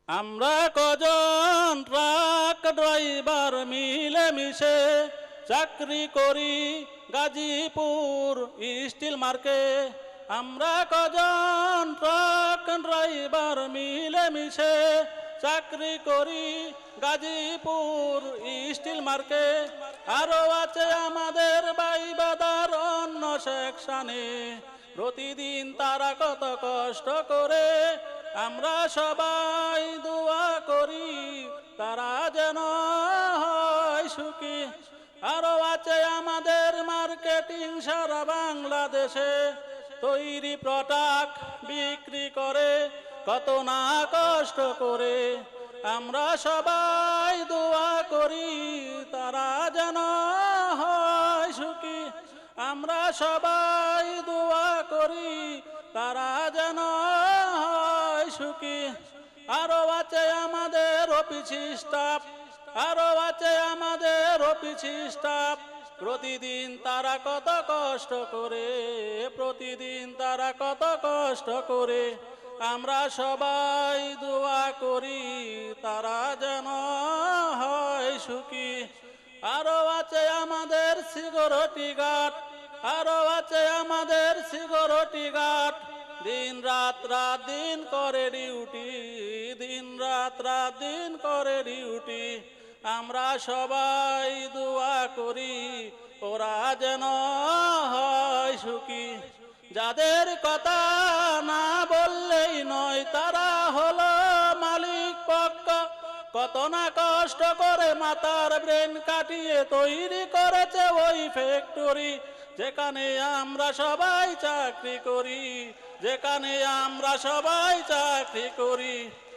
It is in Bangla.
আমরা কজন ট্রাক ড্রাইভার মিলে মিশে চাকরি করি গাজীপুর স্টিল মার্কে। আমরা কজন ট্রাক ড্রাইভার মিলে মিশে চাকরি করি গাজীপুর স্টিল মার্কে। আরো আছে আমাদের বাইবাদার অন্য সেকশনে, প্রতিদিন তারা কত কষ্ট করে। আমরা সবাই দোয়া করি তারা যেন হয় সুখী। আরো আছে আমাদের মার্কেটিং সারা বাংলাদেশে, তৈরি প্রোডাক্ট বিক্রি করে কত না কষ্ট করে। আমরা সবাই দোয়া করি তারা যেন হয় সুখী। আমরা সবাই দোয়া করি তারা যেন হয় সুখী। আরো আছে আমাদের অফিস স্টাফ, আরো আছে আমাদের অফিস স্টাফ, প্রতিদিন তারা কত কষ্ট করে, প্রতিদিন তারা কত কষ্ট করে। আমরা সবাই দোয়া করি তারা যেন হয় সুখী। আরো আছে আমাদের সিকিউরিটি গার্ড, আরো আছে আমাদের সিকিউরিটি গার্ড, দিন রাত রাত দিন করে ডিউটি, দিন রাত রাত দিন করে ডিউটি। আমরা সবাই দোয়া করি ওরা যেন হয় সুখী। যাদের কথা না বললেই নয় তারা হলো মালিক পক্ষ, কত না কষ্ট করে মাথার ব্রেন কাটিয়ে তৈরি করেছে ওই ফ্যাক্টরি, যেখানে আমরা সবাই চাকরি করি, যেখানে আমরা সবাই চাকরি করি।